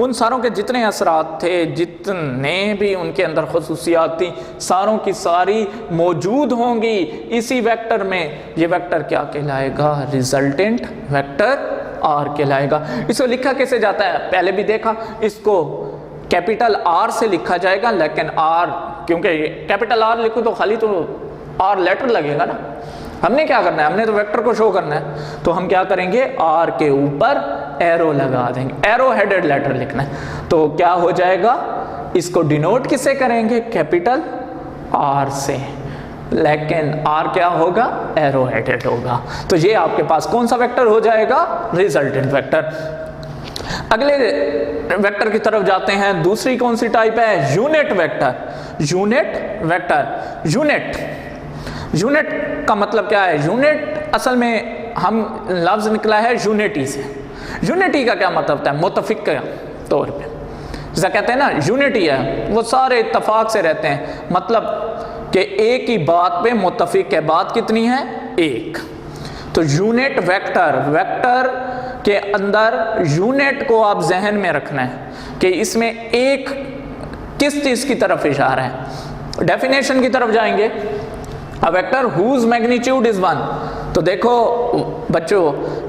उन सारों के जितने असरात थे, जितने भी उनके अंदर खसूसियात थी, सारों की सारी मौजूद होंगी इसी वेक्टर में। ये वेक्टर क्या कहलाएगा? रिजल्टेंट वेक्टर आर कहलाएगा। इसको लिखा कैसे जाता है? पहले भी देखा, इसको कैपिटल आर से लिखा जाएगा, लेकिन आर, क्योंकि कैपिटल आर लिखो तो खाली तो आर लेटर लगेगा ना। हमने क्या करना है? हमने तो वेक्टर को शो करना है, तो हम क्या करेंगे? आर के ऊपर एरो लगा देंगे, एरो हेडेड लेटर लिखना है। तो क्या हो जाएगा? इसको डिनोट किससे करेंगे? कैपिटल आर से, लेकिन आर क्या होगा? एरो हेडेड होगा। तो ये आपके पास कौन सा वेक्टर हो जाएगा? Resultant vector. अगले वेक्टर की तरफ जाते हैं। दूसरी कौन सी टाइप है? Unit vector. Unit vector, unit का मतलब क्या है? यूनिट असल में हम लफ्ज निकला है यूनिटी से। यूनिटी का क्या मतलब होता है? मुत्तफिक के तौर पे, जैसा कहते हैं ना यूनिटी है, वो सारे इत्तफाक से रहते हैं, मतलब कि एक ही बात पे मुत्तफिक है। बात कितनी है? एक। तो यूनिट वेक्टर, वेक्टर के अंदर यूनिट को आप जहन में रखना है कि इसमें एक किस चीज की तरफ इशारा है। डेफिनेशन की तरफ जाएंगे। A vector whose magnitude is 1, तो देखो बच्चों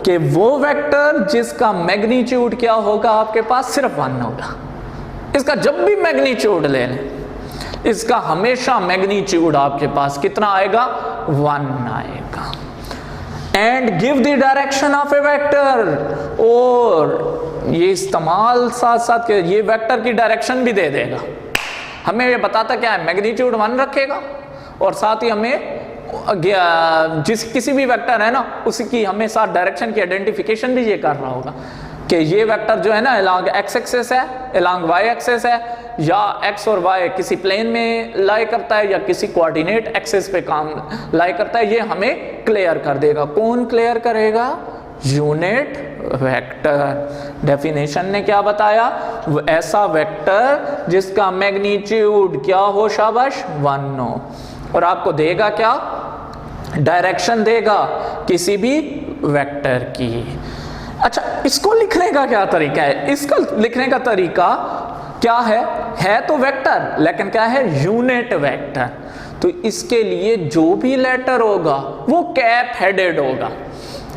कि वो वेक्टर जिसका मैग्नीट्यूड क्या होगा आपके पास? सिर्फ 1 होगा। इसका जब भी मैग्नीट्यूड ले लें, इसका हमेशा मैग्नीट्यूड आपके पास कितना आएगा? 1 आएगा। And give the direction of A vector, और ये इस्तेमाल साथ साथ के ये वेक्टर की डायरेक्शन भी दे देगा। हमें ये बताता क्या है? मैग्नीट्यूड 1 रखेगा, और साथ ही हमें किसी भी वेक्टर है ना उसकी हमें साथ डायरेक्शन की आइडेंटिफिकेशन भी ये कर रहा होगा कि ये वेक्टर जो है ना अलोंग एक्स एक्सिस है, अलोंग वाई एक्सिस है, या एक्स और वाई किसी प्लेन में लाई करता है या किसी कोऑर्डिनेट एक्सिस पे काम लाई करता है। ये हमें क्लियर कर देगा। कौन क्लियर करेगा? Unit vector. डेफिनेशन ने क्या बताया? वो ऐसा वेक्टर जिसका मैग्नीट्यूड क्या हो? शाबाश, 1 हो, और आपको देगा क्या? डायरेक्शन देगा किसी भी वेक्टर की। अच्छा, इसको लिखने का क्या तरीका है? इसको लिखने का तरीका क्या है तो वेक्टर, लेकिन क्या है? Unit vector. तो इसके लिए जो भी लेटर होगा वो कैप हेडेड होगा।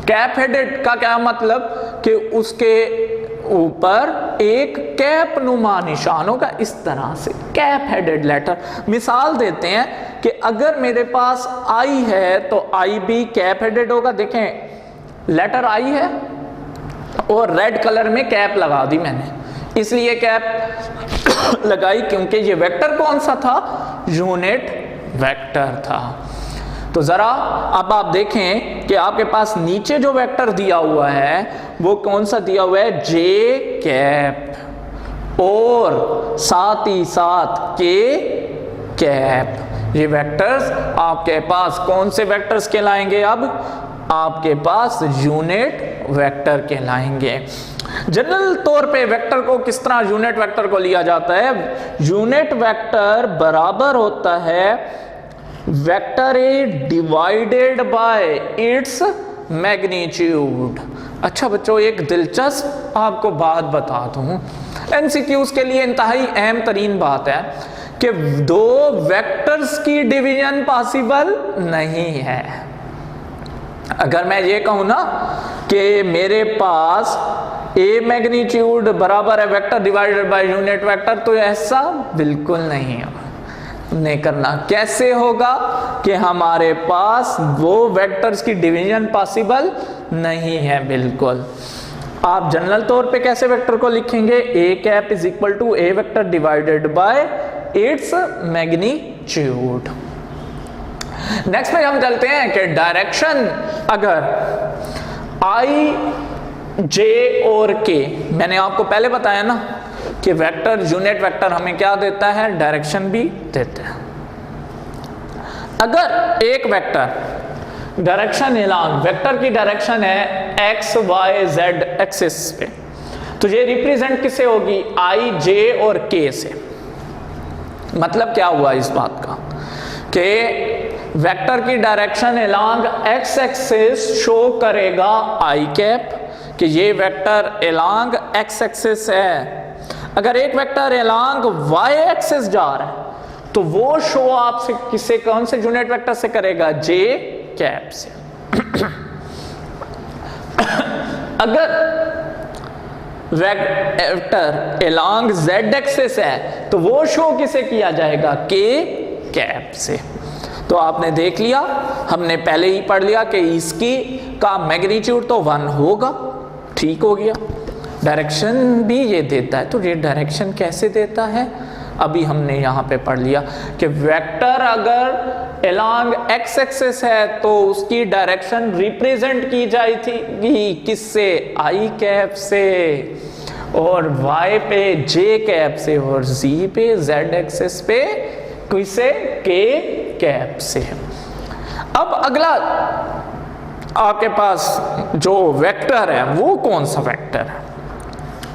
कैप हेडेड का क्या मतलब? कि उसके ऊपर एक कैप नुमा निशान होगा, इस तरह से कैप हेडेड लेटर। मिसाल देते हैं कि अगर मेरे पास आई है तो आई भी कैप हेडेड होगा। देखें, लेटर आई है और रेड कलर में कैप लगा दी मैंने, इसलिए कैप लगाई क्योंकि ये वेक्टर कौन सा था? यूनिट वेक्टर था। तो जरा अब आप देखें कि आपके पास नीचे जो वेक्टर दिया हुआ है वो कौन सा दिया हुआ है? जे कैप, और साथ ही साथ के कैप। ये वेक्टर्स आपके पास कौन से वेक्टर्स कहलाएंगे? अब आपके पास यूनिट वेक्टर कहलाएंगे। जनरल तौर पे वेक्टर को किस तरह यूनिट वेक्टर को लिया जाता है? यूनिट वेक्टर बराबर होता है vector A divided by its magnitude. अच्छा बच्चों, एक दिलचस्प आपको बात बता दूं, एमसीक्यूज के लिए इंतहाई अहम तरीन बात है कि दो वेक्टर्स की डिवीजन पॉसिबल नहीं है। अगर मैं ये कहूं ना कि मेरे पास ए मैग्नीट्यूड बराबर है vector divided by unit vector, तो ऐसा बिल्कुल नहीं है, नहीं करना। कैसे होगा कि हमारे पास वो वेक्टर्स की डिवीजन पॉसिबल नहीं है बिल्कुल। आप जनरल तौर पे कैसे वेक्टर को लिखेंगे? A cap is equal to A vector divided by its magnitude. Next में हम चलते हैं कि डायरेक्शन अगर आई, जे और के, मैंने आपको पहले बताया ना कि वेक्टर यूनिट वेक्टर हमें क्या देता है? डायरेक्शन भी देता है। अगर एक वेक्टर डायरेक्शन अलोंग, वेक्टर की डायरेक्शन है एक्स वाई जेड एक्सिस पे, तो ये रिप्रेजेंट किससे होगी? आई, जे और के से। मतलब क्या हुआ इस बात का कि वेक्टर की direction along x axis show करेगा आई कैप, कि ये वेक्टर अलोंग एक्स एक्सिस है अगर एक वेक्टर अलोंग वाई एक्सिस जा रहा है तो वो शो आपसे किससे, कौन से यूनिट वेक्टर से करेगा, जे कैप से। अगर वेक्टर अलोंग जेड एक्सिस है तो वो शो किसे किया जाएगा, के कैप से। तो आपने देख लिया, हमने पहले ही पढ़ लिया कि इसकी का मैग्नीट्यूड तो 1 होगा, ठीक हो गया। डायरेक्शन भी ये देता है, तो ये डायरेक्शन कैसे देता है अभी हमने यहाँ पे पढ़ लिया कि वेक्टर अगर अलोंग एक्स एक्सिस है तो उसकी डायरेक्शन रिप्रेजेंट की जाएगी किससे, आई कैप से, और y पे जे कैप से, और z पे z एक्सिस पे किससे, के कैप से। अब अगला आपके पास जो वेक्टर है वो कौन सा वेक्टर है,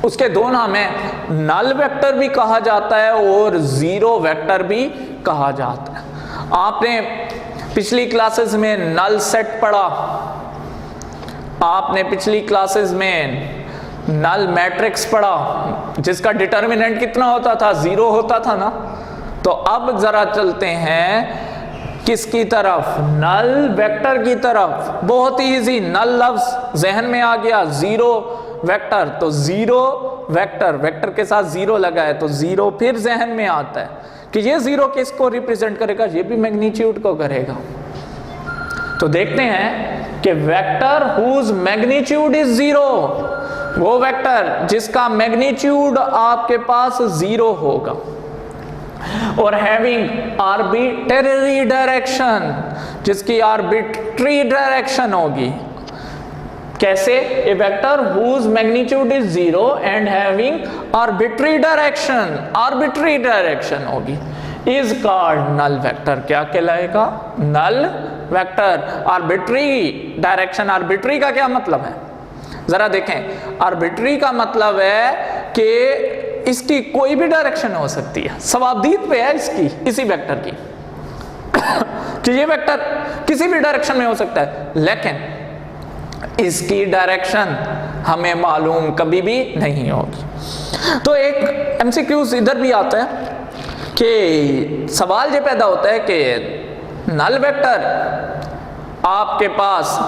उसके दो नाम है, नल वेक्टर भी कहा जाता है और जीरो वेक्टर भी कहा जाता है। आपने पिछली क्लासेस में नल सेट पढ़ा, आपने पिछली क्लासेस में नल मैट्रिक्स पढ़ा जिसका डिटर्मिनेंट कितना होता था, 0 होता था ना। तो अब जरा चलते हैं किसकी तरफ, नल वेक्टर की तरफ। बहुत ही इजी, नल लफ्ज जहन में आ गया, जीरो वेक्टर, तो जीरो वेक्टर, वेक्टर के साथ जीरो लगा है तो जीरो फिर जहन में आता है कि ये जीरो किसको रिप्रेजेंट करेगा, ये भी मैग्नीट्यूड को करेगा। तो देखते हैं कि वेक्टर हुज मैग्नीट्यूड इज 0, वो वेक्टर जिसका मैग्नीट्यूड आपके पास 0 होगा और हैविंग आर्बिट्ररी डायरेक्शन, जिसकी आर्बिट्ररी डायरेक्शन होगी। कैसे, a vector whose magnitude is 0 and having arbitrary direction होगी, इज कॉल्ड नल वेक्टर। क्या कहलाएगा, null vector. Arbitrary direction, arbitrary का क्या मतलब है जरा देखें। आर्बिट्ररी का मतलब है कि इसकी कोई भी डायरेक्शन हो सकती है, सवाबदीद पे है इसकी, इसी वेक्टर की कि ये वेक्टर किसी भी डायरेक्शन में हो सकता है, लेकिन इसकी डायरेक्शन हमें मालूम कभी भी नहीं होगी। तो एक एमसीक्यूज इधर भी आता है कि सवाल ये पैदा होता है कि नल वेक्टर आपके पास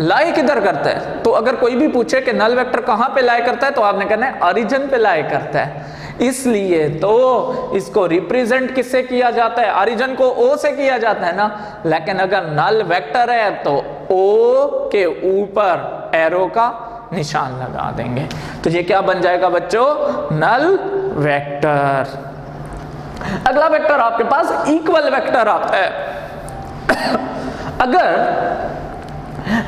लाई किधर करता है। तो अगर कोई भी पूछे कि नल वेक्टर कहाँ पे लाई करता है तो आपने कहना है ओरिजिन पे लाई करता है, इसलिए तो इसको रिप्रेजेंट किससे किया जाता है, ओरिजिन को ओ से किया जाता है ना। लेकिन अगर नल वेक्टर है तो ओ के ऊपर एरो का निशान लगा देंगे, तो ये क्या बन जाएगा बच्चों, नल वेक्टर। अगला वेक्टर आपके पास इक्वल वेक्टर आता है। अगर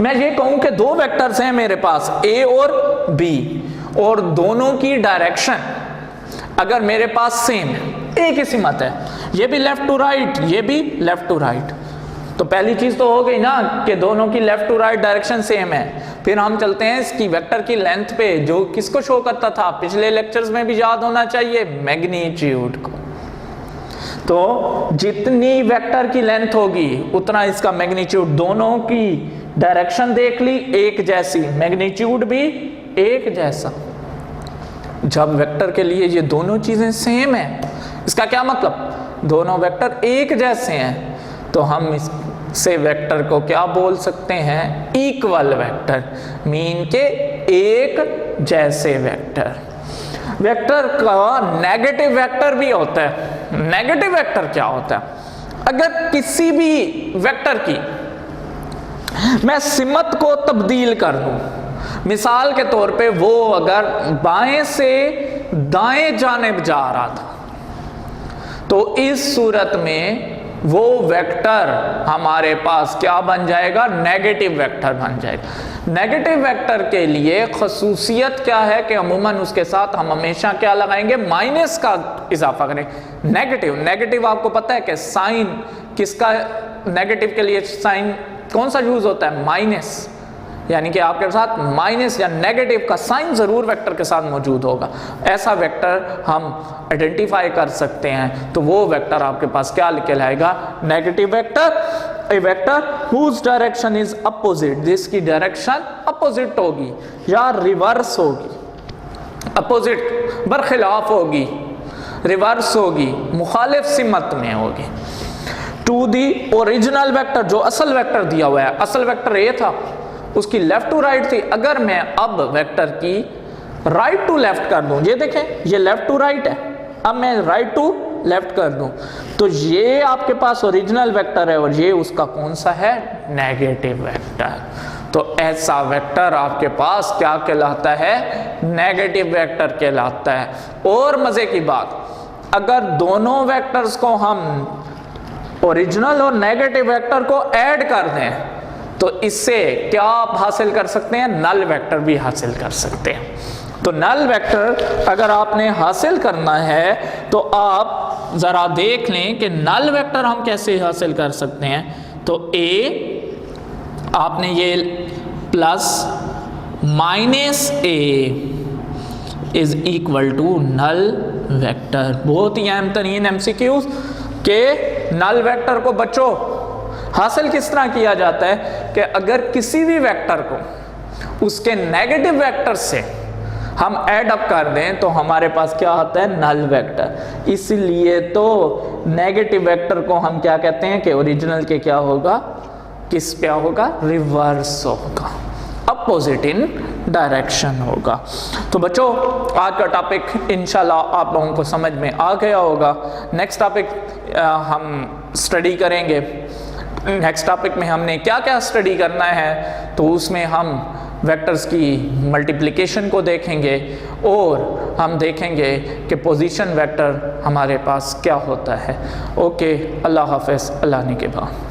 मैं ये कहूं कि दो वेक्टर्स हैं मेरे पास ए और बी, और दोनों की डायरेक्शन अगर मेरे पास सेम है, एक ही सिमत है, ये भी लेफ्ट टू राइट, ये भी लेफ्ट टू राइट, तो पहली चीज तो हो गई ना कि दोनों की left to right direction same है। फिर हम चलते हैं इसकी वेक्टर की लेंथ पे, जो किसको शो करता था पिछले लेक्चर्स में भी याद होना चाहिए, मैग्नीट्यूड को। तो जितनी वेक्टर की लेंथ होगी उतना इसका मैग्नीट्यूड, दोनों की डायरेक्शन देख ली एक जैसी, मैग्नीट्यूड भी एक जैसा। जब वेक्टर के लिए ये दोनों चीजें सेम है, इसका क्या मतलब, दोनों वेक्टर एक जैसे हैं, तो हम इससे वेक्टर को क्या बोल सकते हैं, इक्वल वेक्टर, मीन के एक जैसे वेक्टर। वेक्टर का नेगेटिव वेक्टर भी होता है। नेगेटिव वेक्टर क्या होता है, अगर किसी भी वेक्टर की मैं सिमत को तब्दील कर दूं, मिसाल के तौर पे वो अगर बाएं से दाएं जानिब जा रहा था, तो इस सूरत में वो वेक्टर हमारे पास क्या बन जाएगा, नेगेटिव वेक्टर बन जाएगा। नेगेटिव वेक्टर के लिए खसूसियत क्या है कि अमूमन उसके साथ हम हमेशा क्या लगाएंगे, माइनस का इजाफा करें। नेगेटिव आपको पता है कि साइन किसका, नेगेटिव के लिए साइन कौन सा यूज होता है, माइनस, यानी कि आपके साथ माइनस या नेगेटिव का साइन जरूर वेक्टर के साथ मौजूद होगा। ऐसा वेक्टर हम आइडेंटिफाई कर सकते हैं, तो वो वेक्टर आपके पास क्या कहलाएगा, negative vector. A vector whose direction is opposite, जिसकी डायरेक्शन अपोजिट होगी या रिवर्स होगी। अपोजिट बरखिलाफ होगी, रिवर्स होगी, मुखालिफ सिमत में होगी टू दी ओरिजिनल वेक्टर, जो असल वेक्टर दिया हुआ है। असल वेक्टर ए था, उसकी लेफ्ट टू राइट थी। अगर मैं अब वेक्टर की राइट टू लेफ्ट कर दूं, ये देखें ये लेफ्ट टू राइट है, अब मैं राइट टू लेफ्ट कर दूं तो ये आपके पास ओरिजिनल वेक्टर है और ये उसका कौन सा है, नेगेटिव वेक्टर। तो ऐसा वेक्टर आपके पास क्या कहलाता है, नेगेटिव वेक्टर कहलाता है। और मजे की बात, अगर दोनों वेक्टर्स को हम ओरिजिनल और नेगेटिव वेक्टर को ऐड कर दें तो इससे क्या आप हासिल कर सकते हैं, नल वेक्टर भी हासिल कर सकते हैं। तो नल वेक्टर अगर आपने हासिल करना है तो आप जरा देख लें कि नल वेक्टर हम कैसे हासिल कर सकते हैं। तो ए आपने ये plus minus A is equal to null vector. बहुत ही अहम तरीन एमसीक्यूज के नल वेक्टर को बच्चों हासिल किस तरह किया जाता है कि अगर किसी भी वेक्टर को उसके नेगेटिव वेक्टर से हम ऐड अप कर दें तो हमारे पास क्या आता है, नल वेक्टर। इसलिए तो नेगेटिव वेक्टर को हम क्या कहते हैं कि ओरिजिनल के क्या होगा, किस पे होगा, रिवर्स होगा, अपोजिट इन डायरेक्शन होगा। तो बच्चों आज का टॉपिक इंशाल्लाह आप लोगों को समझ में आ गया होगा। नेक्स्ट टॉपिक हम स्टडी करेंगे। नेक्स्ट टॉपिक में हमने क्या क्या स्टडी करना है, तो उसमें हम वेक्टर्स की मल्टीप्लिकेशन को देखेंगे और हम देखेंगे कि पोजीशन वेक्टर हमारे पास क्या होता है। ओके, अल्लाह हाफ़िज़, अल्लाह ने के बाद।